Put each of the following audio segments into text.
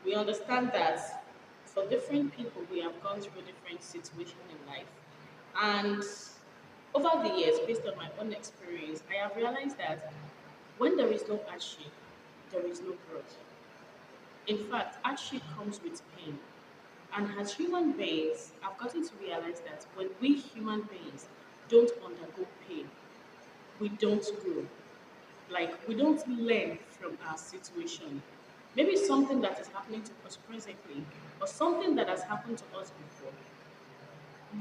We understand that for different people, we have gone through different situations in life. And over the years, based on my own experience, I have realized that when there is no hardship, there is no growth. In fact, hardship comes with pain. And as human beings, I've gotten to realize that when we human beings don't undergo pain, we don't grow. Like, we don't learn from our situation. Maybe something that is happening to us presently, or something that has happened to us before.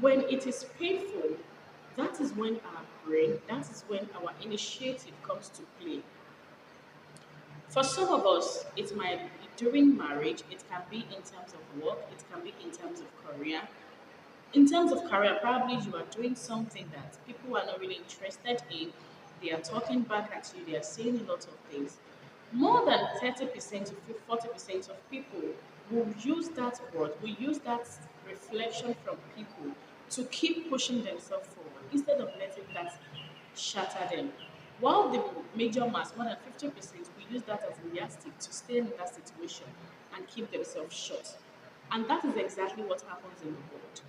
When it is painful, that is when our brain, that is when our initiative comes to play. For some of us, it might be during marriage, it can be in terms of work, it can be in terms of career. In terms of career, probably you are doing something that people are not really interested in. They are talking back at you, they are saying a lot of things. More than 30% to 40% of people will use that word, will use that reflection from people to keep pushing themselves forward instead of letting that shatter them. While the major mass, more than 50%, will use that as a yardstick to stay in that situation and keep themselves short. And that is exactly what happens in the world.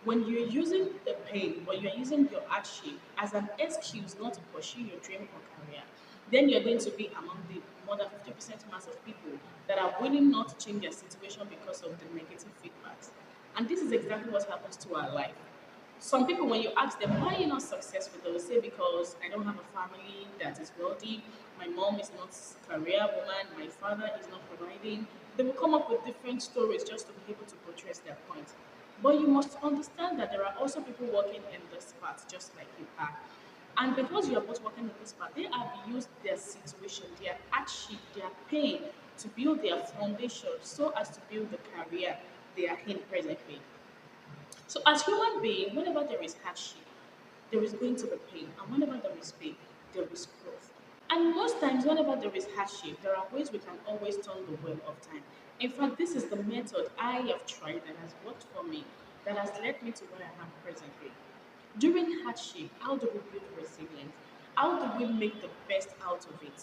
When you're using the pain, when you're using your hardship as an excuse not to pursue your dream or career, then you're going to be among the more than 50% mass of people that are willing not to change their situation because of the negative feedbacks. And this is exactly what happens to our life. Some people, when you ask them, why are you not successful, they will say, because I don't have a family that is wealthy, my mom is not a career woman, my father is not providing. They will come up with different stories just to be able to portray their point. But you must understand that there are also people working in this path just like you are. And because you are both working in this path, they have used their situation, their hardship, their pain to build their foundation so as to build the career they are in presently. So as human being, whenever there is hardship, there is going to be pain. And whenever there is pain, there is growth. And most times, whenever there is hardship, there are ways we can always turn the wheel of time. In fact, this is the method I have tried that has worked for me, that has led me to where I am presently. During hardship, how do we build resilience? How do we make the best out of it?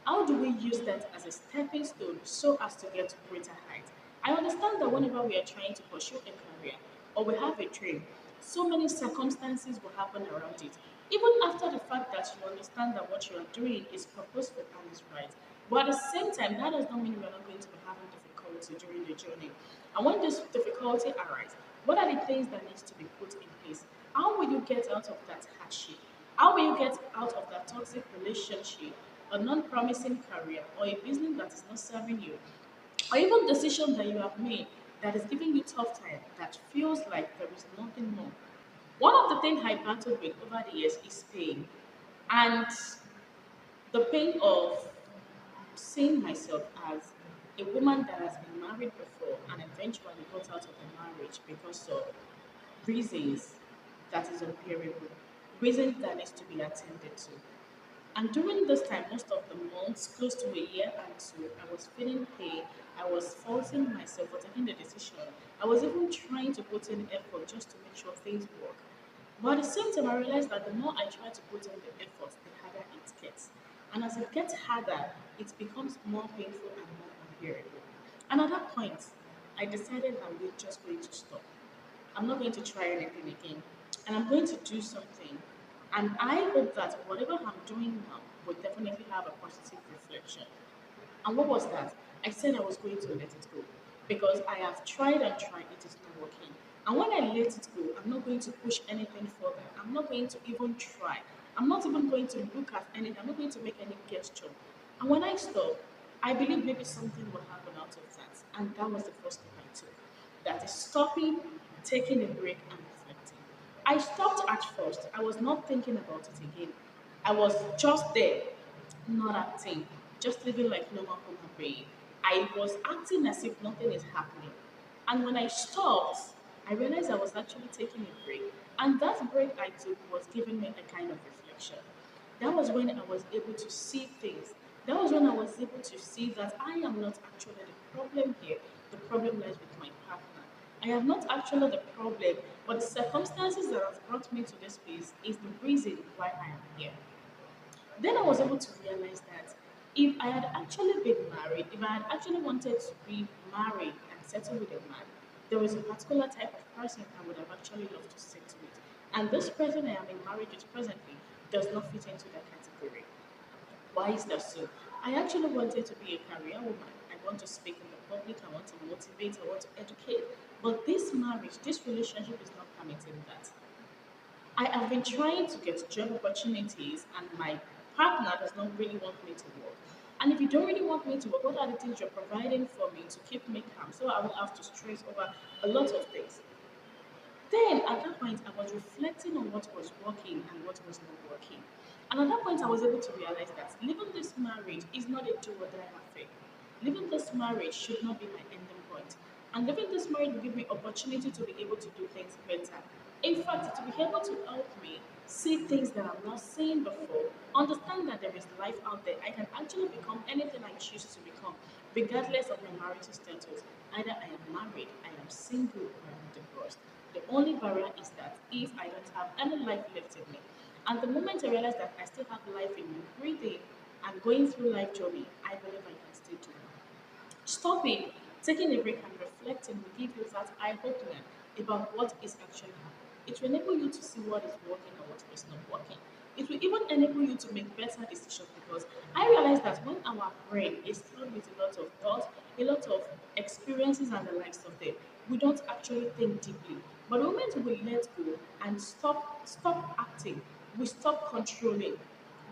How do we use that as a stepping stone so as to get to greater heights? I understand that whenever we are trying to pursue a career or we have a dream, so many circumstances will happen around it. Even after the fact that you understand that what you are doing is purposeful and is right. But at the same time, that does not mean we are not going to be having difficulty during the journey. And when this difficulty arises, what are the things that needs to be put in place? How will you get out of that hardship? How will you get out of that toxic relationship, a non-promising career, or a business that is not serving you, or even decisions that you have made that is giving you tough time that feels like there is nothing more? One of the things I battled with over the years is pain, and the pain of seeing myself as a woman that has been married before and eventually got out of the marriage because of reasons that is unbearable, reasons that needs to be attended to. And during this time, most of the months, close to a year and two, I was feeling pain. I was faulting myself for taking the decision. I was even trying to put in effort just to make sure things work. But at the same time, I realized that the more I try to put in the effort, the harder it gets. And as it gets harder, it becomes more painful and more unbearable. And at that point, I decided just going to stop. I'm not going to try anything again. And I'm going to do something. And I hope that whatever I'm doing now will definitely have a positive reflection. And what was that? I said I was going to let it go because I have tried and tried, it is not working. And when I let it go, I'm not going to push anything further. I'm not going to even try. I'm not even going to look at anything. I'm not going to make any gesture. And when I stop, I believe maybe something will happen out of that. And that was the first step I took. That is stopping, taking a break, and reflecting. I stopped at first. I was not thinking about it again. I was just there, not acting, just living like normal human being. I was acting as if nothing is happening. And when I stopped, I realized I was actually taking a break. And that break I took was giving me a kind of reflection. That was when I was able to see things. That was when I was able to see that I am not actually the problem here. The problem lies with my partner. I am not actually the problem, but the circumstances that have brought me to this place is the reason why I am here. Then I was able to realize that If I had actually been married, if I had actually wanted to be married and settle with a man, there was a particular type of person I would have actually loved to settle with. And this person I am in marriage with presently does not fit into that category. Why is that so? I actually wanted to be a career woman. I want to speak in the public, I want to motivate, I want to educate. But this marriage, this relationship is not permitting that. I have been trying to get job opportunities, and my partner does not really want me to work. And if you don't really want me to work, what are the things you're providing for me to keep me calm? So I will have to stress over a lot of things. Then at that point, I was reflecting on what was working and what was not working. And at that point, I was able to realize that living this marriage is not a do or die affair. Living this marriage should not be my ending point. And living this marriage will give me opportunity to be able to do things better. In fact, to be able to help me see things that I'm not seeing before, understand that there is life out there. I can actually become anything I choose to become, regardless of my marital status. Either I am married, I am single, or I am divorced. The only barrier is that if I don't have any life left in me, and the moment I realize that I still have life in me, breathing and going through life journey, I believe I can still do it. Stopping, taking a break and reflecting will give you that eye opener about what is actually happening. It will enable you to see what is working and what is not working. It will even enable you to make better decisions because I realize that when our brain is filled with a lot of thoughts, a lot of experiences and the likes of them, we don't actually think deeply. But the moment we let go and stop acting, we stop controlling,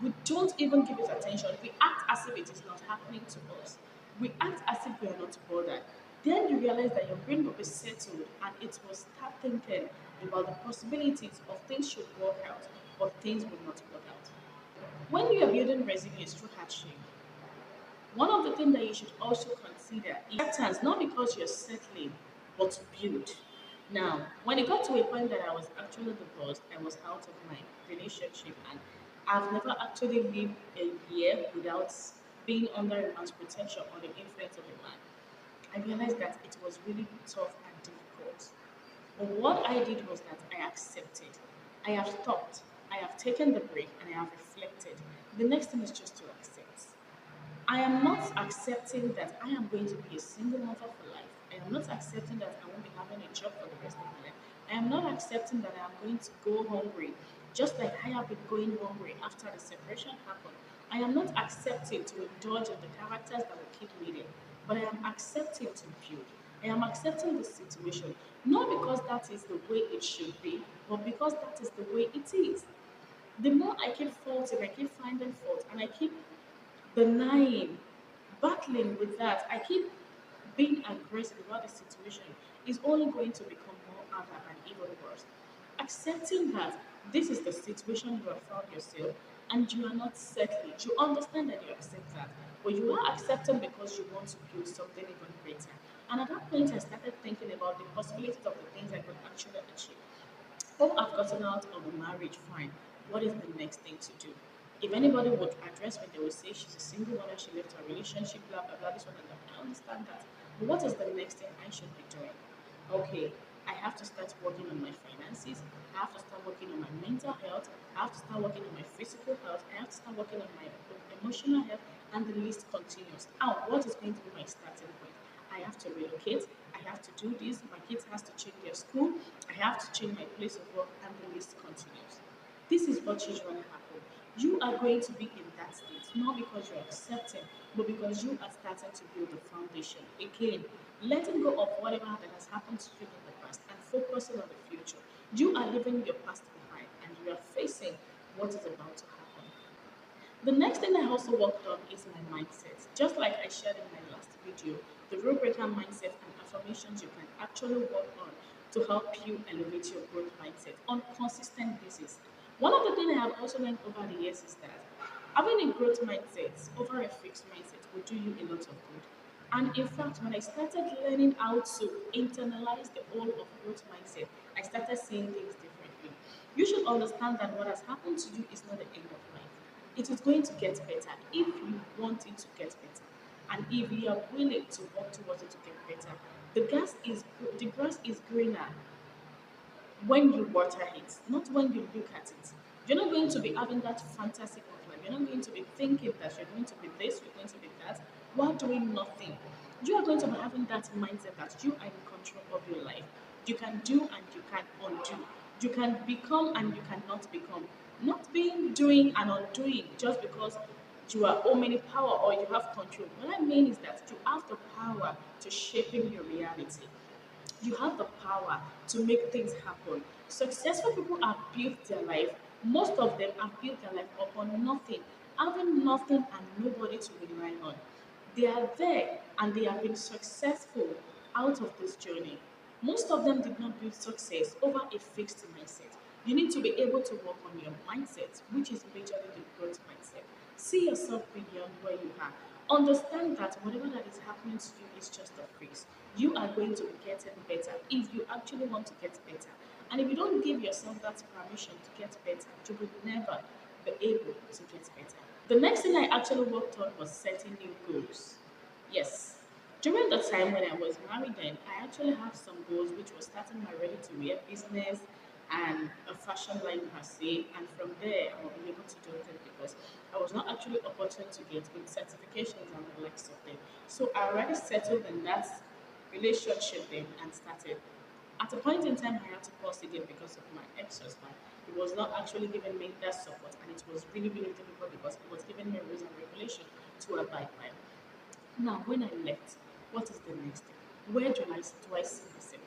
we don't even give it attention. We act as if it is not happening to us. We act as if we are not bothered. Then you realize that your brain will be settled and it will start thinking about the possibilities of things should work out, but things will not work out. When you are building resilience through hardship, one of the things that you should also consider is acceptance, not because you're settling, but to build. Now, when it got to a point that I was actually divorced, I was out of my relationship, and I've never actually lived a year without being under a man's protection or the influence of a man. I realized that it was really tough and difficult. But what I did was that I accepted. I have stopped. I have taken the break and I have reflected. The next thing is just to accept. I am not accepting that I am going to be a single mother for life. I am not accepting that I won't be having a job for the rest of my life. I am not accepting that I am going to go hungry, just like I have been going hungry after the separation happened. I am not accepting to indulge in the characters that will keep me there, but I am accepting to build. I am accepting the situation, not because that is the way it should be, but because that is the way it is. The more I keep faulting, I keep finding fault, and I keep denying, battling with that, I keep being aggressive about the situation is only going to become more harder and even worse. Accepting that this is the situation you have found yourself and you are not settling. You understand that you accept that, but you are accepting because you want to build something even greater. And at that point, I started thinking about the possibilities of the things I could actually achieve. Oh, I've gotten out of the marriage, fine. What is the next thing to do? If anybody would address me, they would say she's a single mother, she left her relationship, blah, blah, blah, this one and that. I understand that. But what is the next thing I should be doing? Okay, I have to start working on my finances. I have to start working on my mental health. I have to start working on my physical health. I have to start working on my emotional health. And the list continues. Now, what is going to be my starting point? I have to relocate. I have to do this. My kids has to change their school. I have to change my place of work, and the list continues. This is what usually happens. You are going to be in that state, not because you're accepting, but because you are starting to build the foundation. Again, letting go of whatever that has happened to you in the past and focusing on the future. You are leaving your past behind and you are facing what is about to happen. The next thing I also worked on is my mindset. Just like I shared in my last video, the rule breaker mindset and affirmations you can actually work on to help you elevate your growth mindset on consistent basis. One of the things I have also learned over the years is that having a growth mindset over a fixed mindset will do you a lot of good. And in fact, when I started learning how to internalize the whole of growth mindset, I started seeing things differently. You should understand that what has happened to you is not the end of life. It is going to get better if you want it to get better. And if you are willing to work towards it to get better, the grass is greener when you water it, not when you look at it. You're not going to be having that fantasy of like You're not going to be thinking that you're going to be this, you're going to be that, while doing nothing. You are going to be having that mindset that you are in control of your life. You can do and you can undo. You can become and you cannot become. Not being doing and undoing just because you are power or you have control. What I mean is that you have the power to shaping your reality. You have the power to make things happen. Successful people have built their life. Most of them have built their life upon nothing, having nothing and nobody to rely on. They are there and they have been successful out of this journey. Most of them did not build success over a fixed mindset. You need to be able to work on your mindset, which is majorly the growth mindset. See yourself beyond where you are. Understand that whatever that is happening to you is just a phase. You are going to be getting better if you actually want to get better. And if you don't give yourself that permission to get better, you will never be able to get better. The next thing I actually worked on was setting new goals. Yes. During the time when I was married then, I actually have some goals which was starting my ready-to-wear business and a fashion line per se. And from there, I will be able to do it because I was not actually opportune to get with certifications and the likes of them. So I already settled in that relationship then and started. At a point in time, I had to pause again because of my ex-husband. He was not actually giving me that support, and it was really, really difficult because he was giving me rules and regulation to abide by. Now, when I left, what is the next step? Where do I see myself?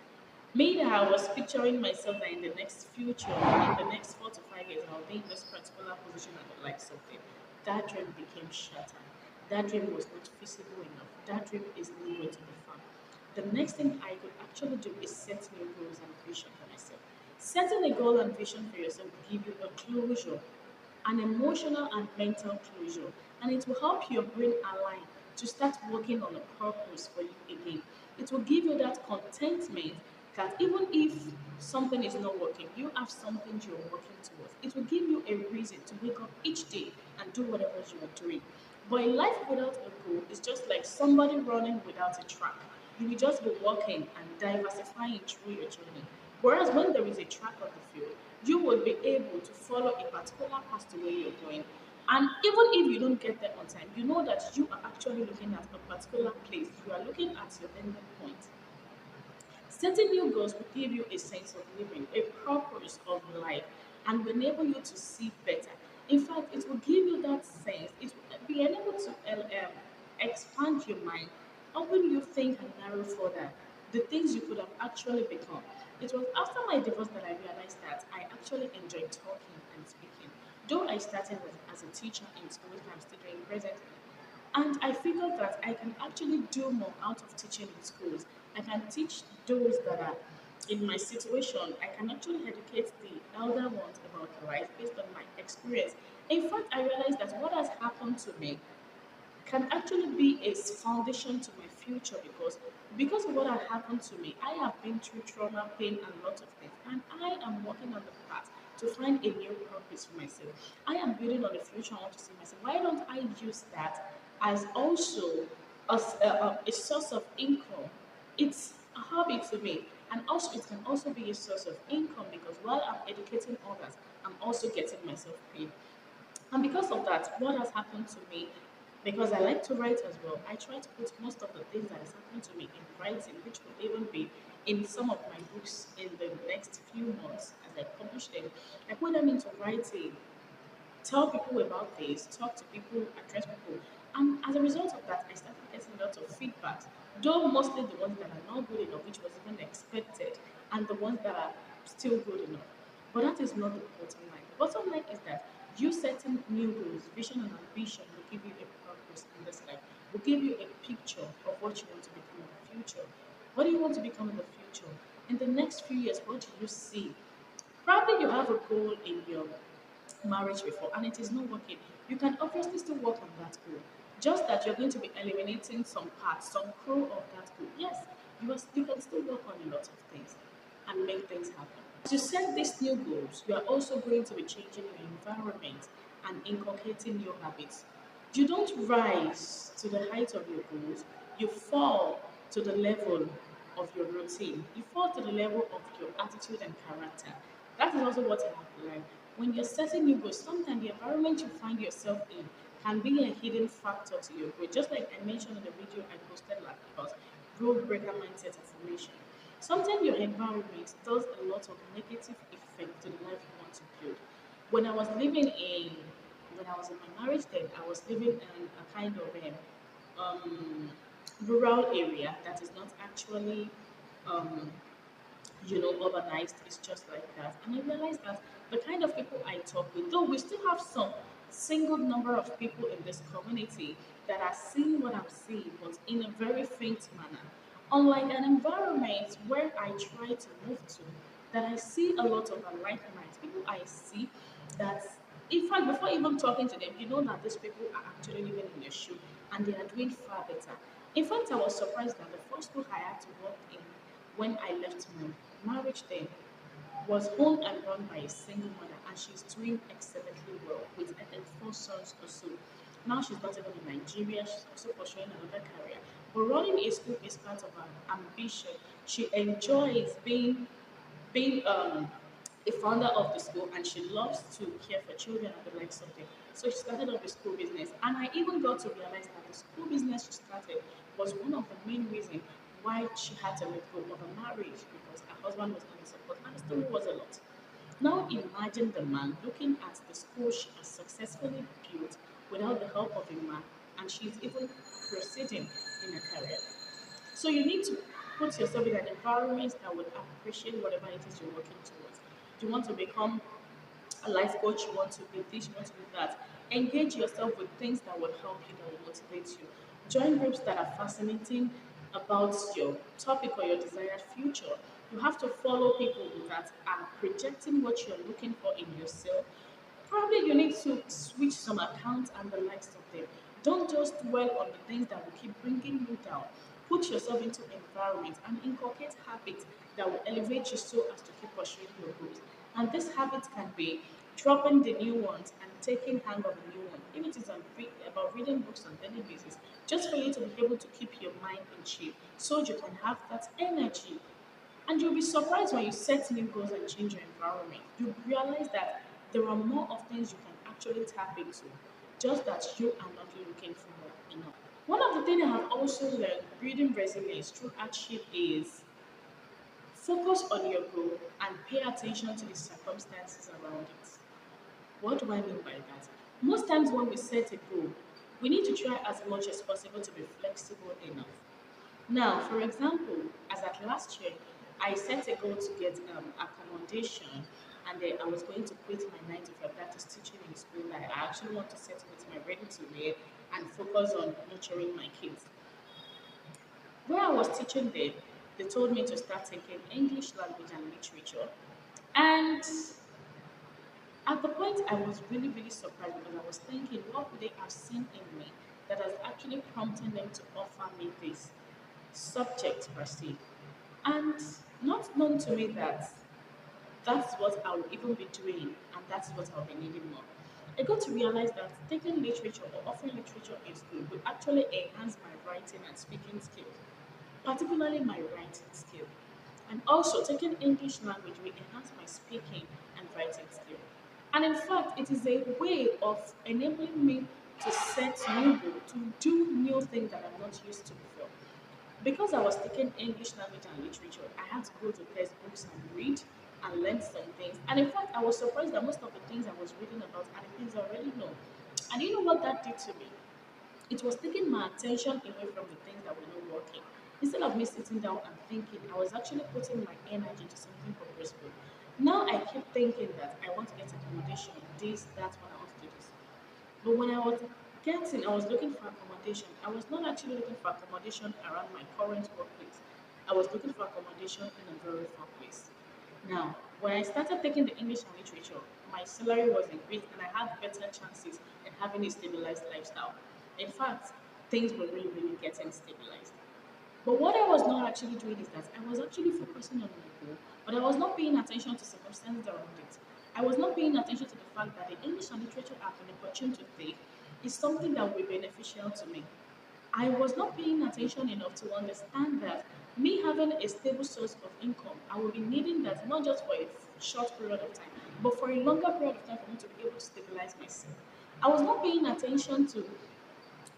Me that I was picturing myself that in the next future, in the next 4 to 5 years, I'll be in this particular position and the likes of them. That dream became shattered. That dream was not feasible enough. That dream is not going to be found. The next thing I could actually do is set new goals and vision for myself. Setting a goal and vision for yourself will give you a closure, an emotional and mental closure, and it will help your brain align to start working on a purpose for you again. It will give you that contentment that even if something is not working, you have something you're working towards. It will give you a reason to wake up each day and do whatever you are doing. But a life without a goal is just like somebody running without a track. You will just be walking and diversifying through your journey. Whereas when there is a track on the field, you will be able to follow a particular path to where you're going. And even if you don't get there on time, you know that you are actually looking at a particular place. You are looking at your ending point. Setting new goals will give you a sense of living, a purpose of life, and will enable you to see better. In fact, it will give you that sense. It will be able to expand your mind, helping you think and narrow further the things you could have actually become. It was after my divorce that I realized that I actually enjoy talking and speaking. Though I started as a teacher in school, which I'm still doing presently, and I figured that I can actually do more out of teaching in schools. I can teach those that are in my situation. I can actually educate the elder ones about life based on my experience. In fact, I realized that what has happened to me can actually be a foundation to my future because of what had happened to me. I have been through trauma, pain, and lots of things, and I am working on the path to find a new purpose for myself. I am building on the future I want to see myself. Why don't I use that as also a source of income? It's a hobby to me, and also it can also be a source of income because while I'm educating others, I'm also getting myself paid. And because of that, what has happened to me, because I like to write as well, I try to put most of the things that is happening to me in writing, which will even be in some of my books in the next few months as I publish them. I put them into writing, tell people about this, talk to people, address people. And as a result of that, I started getting a lot of feedback, though mostly the ones that are not good enough, which was even expected, and the ones that are still good enough. But that is not the bottom line. The bottom line is that you setting new goals, vision, and ambition will give you a purpose in this life, will give you a picture of what you want to become in the future. What do you want to become in the future? In the next few years, what do you see? Probably you have a goal in your marriage before and it is not working. You can obviously still work on that goal. Just that you're going to be eliminating some parts, some crew of that goal. Yes, you can still work on a lot of things and make things happen. As you set these new goals, you are also going to be changing your environment and inculcating new habits. You don't rise to the height of your goals, you fall to the level of your routine. You fall to the level of your attitude and character. That is also what I have learned. when you're setting new goals, sometimes the environment you find yourself in can be a hidden factor to your growth. Just like I mentioned in the video I posted last about growth breaker mindset affirmation. Sometimes your environment does a lot of negative effect to the life you want to build. When I was living in, when I was in my marriage, then I was living in a kind of rural area that is not actually um, urbanized. It's just like that. And I realized that the kind of people I talk with, though we still have some single number of people in this community that are seeing what I'm seeing, but in a very faint manner. Unlike an environment where I try to move to, that I see a lot of like minds, people I see that, in fact, before even talking to them, you know that these people are actually living in your shoe and they are doing far better. In fact, I was surprised that the first school I had to work in when I left my marriage then was owned and run by a single mother, and she's doing excellently well with, I think, four sons or so. Now she's not even in Nigeria, she's also pursuing another career. But running a school is part of her ambition. She enjoys being a founder of the school, and she loves to care for children and the likes of them. So she started up the school business, and I even got to realize that the school business she started was one of the main reasons why she had to let go of a marriage, because her husband was not in support, and the story was a lot. Now imagine the man looking at the school she has successfully built without the help of a man, and she's even proceeding in her career. So you need to put yourself in an environment that will appreciate whatever it is you're working towards. Do you want to become a life coach? You want to be this, you want to be that. Engage yourself with things that will help you, that will motivate you. Join groups that are fascinating about your topic or your desired future. You have to follow people that are projecting what you're looking for in yourself. Probably you need to switch some accounts and the likes of them. Don't just dwell on the things that will keep bringing you down. Put yourself into environment and inculcate habits that will elevate you so as to keep pursuing your goals. And this habit can be dropping the new ones and taking hang of the new one. If it is about reading books on daily basis, just for you to be able to keep your mind in shape so you can have that energy. And you'll be surprised when you set new goals and change your environment. You realize that there are more of things you can actually tap into, just that you are not looking for more enough. One of the things I have also learned building resilience through hardship is focus on your goal and pay attention to the circumstances around it. What do I mean by that? Most times when we set a goal, we need to try as much as possible to be flexible enough. Now, for example, as at last year, I set a goal to get accommodation, and then I was going to quit my 9 to 5, that is teaching in school. I actually want to settle with my ready to wear and focus on nurturing my kids. Where I was teaching there, they told me to start taking English language and literature. And at the point, I was really, really surprised because I was thinking, what would they have seen in me that has actually prompted them to offer me this subject per se? And not known to me that that's what I will even be doing and that's what I'll be needing more. I got to realize that taking literature or offering literature in school will actually enhance my writing and speaking skills, particularly my writing skill. And also taking English language will enhance my speaking and writing skill. And in fact, it is a way of enabling me to set new goals, to do new things that I'm not used to before. Because I was taking English language and literature, I had to go to textbooks and read and learn some things. And in fact, I was surprised that most of the things I was reading about are the things I already know. And you know what that did to me? It was taking my attention away from the things that were not working. Instead of me sitting down and thinking, I was actually putting my energy to something purposeful. Now I keep thinking that I want to get accommodation, this, that, when I want to do this. But when I was looking for accommodation. I was not actually looking for accommodation around my current workplace. I was looking for accommodation in a very far place. Now, when I started taking the English and literature, my salary was increased and I had better chances in having a stabilized lifestyle. In fact, things were really, really getting stabilized. But what I was not actually doing is that I was actually focusing on my goal, but I was not paying attention to circumstances around it. I was not paying attention to the fact that the English and literature I've been opportune to take is something that will be beneficial to me. I was not paying attention enough to understand that me having a stable source of income, I will be needing that not just for a short period of time. but for a longer period of time for me to be able to stabilize myself. I was not paying attention to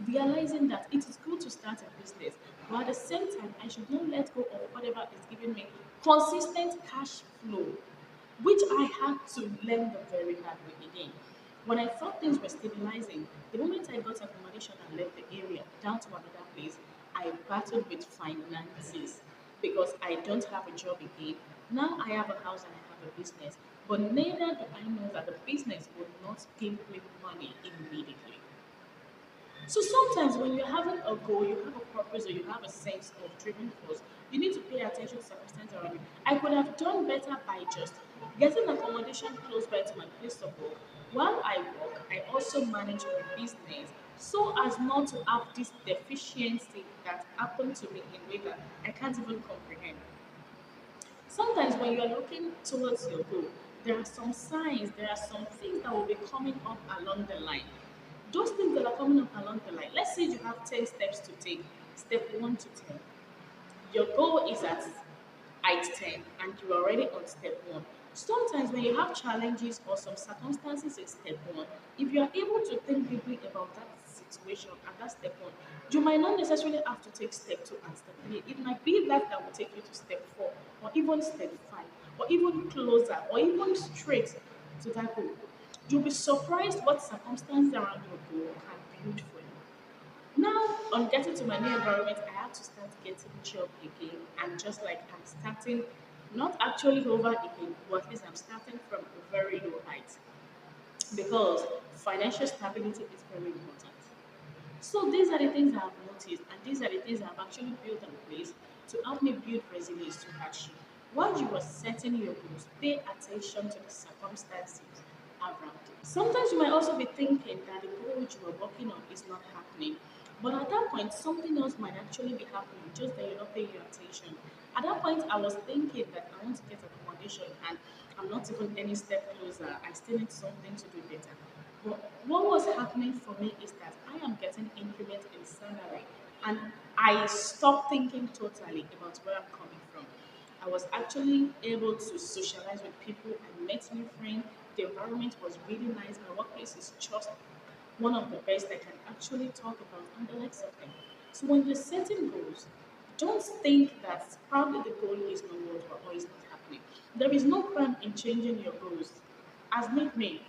realizing that it is good to start a business, but at the same time, I should not let go of whatever is giving me consistent cash flow, which I had to learn the very hard way again. When I thought things were stabilizing, the moment I got accommodation and left the area down to another place, I battled with finances because I don't have a job again. Now I have a house and I have a business, but neither do I know that the business will not give me money immediately. So sometimes when you're having a goal, you have a purpose, or you have a sense of driven force, you need to pay attention to circumstances around you. I could have done better by just getting accommodation close by to my place of work. While I work, I also manage my business so as not to have this deficiency that happened to me in a way that I can't even comprehend. Sometimes when you are looking towards your goal, there are some signs, there are some things that will be coming up along the line. Those things that are coming up along the line, let's say you have 10 steps to take, step 1 to 10. Your goal is at height 10 and you're already on step 1. Sometimes when you have challenges or some circumstances in step 1, if you are able to think deeply about that situation and that step 1, you might not necessarily have to take step 2 and step 3. It might be that will take you to step 4 or even step 5 or even closer or even straight to that goal. You'll be surprised what circumstances around your goal can build for you. Now, on getting to my new environment, I had to start getting job again, and just like I'm starting, not actually over again, but at least I'm starting from a very low height because financial stability is very important. So these are the things I've noticed, and these are the things I've actually built in place to help me build resilience to hardship. While you are setting your goals, pay attention to the circumstances around you. Sometimes you might also be thinking that the goal which you are working on is not happening. But at that point, something else might actually be happening, just that you're not paying your attention. At that point, I was thinking that I want to get accommodation and I'm not even any step closer. I still need something to do better. But what was happening for me is that I am getting increment in salary and I stopped thinking totally about where I'm coming from. I was actually able to socialize with people. I met new friends. The environment was really nice. My workplace is just one of the best I can actually talk about and the likes of them. So when you're setting goals, don't think that probably the goal is not worthwhile or is not happening. There is no crime in changing your goals. As need me,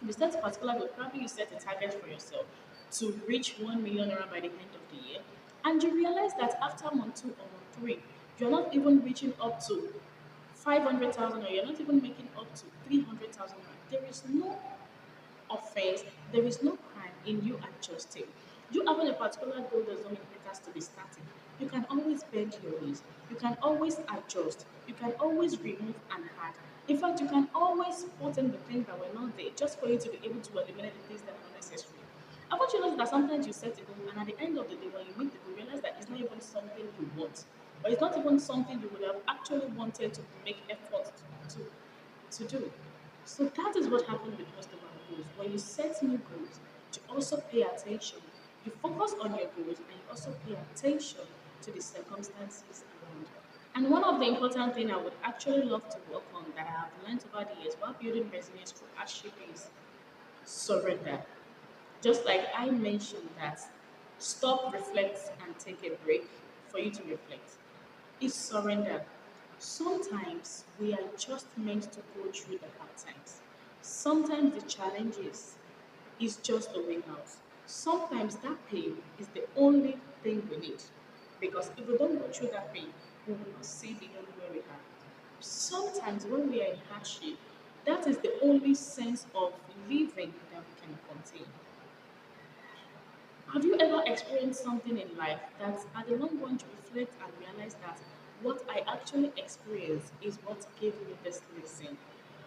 you set a particular goal, probably you set a target for yourself to reach 1 million naira by the end of the year, and you realize that after month 2 or month 3, you're not even reaching up to 500,000 or you're not even making up to 300,000 naira. There is no offense, there is no crime in you adjusting. You having a particular goal does not mean it has to be static. You can always bend your ways. You can always adjust. You can always remove and add. In fact, you can always put in the things that were not there just for you to be able to eliminate the things that are not necessary. I want you to know that sometimes you set a goal and at the end of the day, when you meet the goal, you realize that it's not even something you want. Or it's not even something you would have actually wanted to make effort to do. So that is what happened with most of our goals. When you set new goals, you also pay attention. You focus on your goals and you also pay attention to the circumstances around you. And one of the important things I would actually love to work on that I have learned over the years while building resilience through hardship is surrender. Just like I mentioned that stop, reflect, and take a break for you to reflect is surrender. Sometimes we are just meant to go through the hard times. Sometimes the challenges is just the way out. Sometimes that pain is the only thing we need. Because if we don't go through that pain, we will not see beyond where we are. Sometimes when we are in hardship, that is the only sense of living that we can contain. Have you ever experienced something in life that at the long run you reflect and realize that what I actually experienced is what gave me this lesson?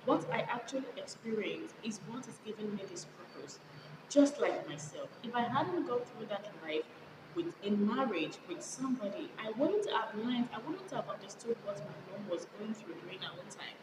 What I actually experienced is what is giving me this purpose. Just like myself, if I hadn't gone through that life with in marriage with somebody, I wouldn't have learned, I wouldn't have understood what my mom was going through during our own time.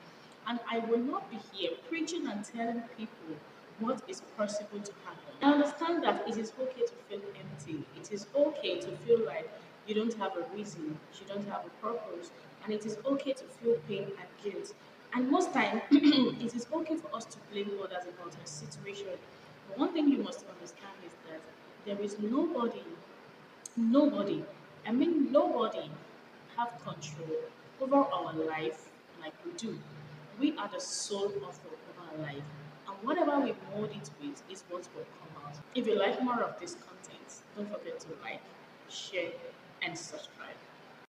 And I will not be here preaching and telling people what is possible to happen. I understand that it is okay to feel empty. It is okay to feel like you don't have a reason, you don't have a purpose, and it is okay to feel pain and guilt. And most time, it is okay for us to blame others about a situation. But one thing you must understand is that there is nobody, I mean nobody have control over our life like we do. We are the sole author of our life. And whatever we mold it with is what will come out. If you like more of this content, don't forget to like, share, and subscribe.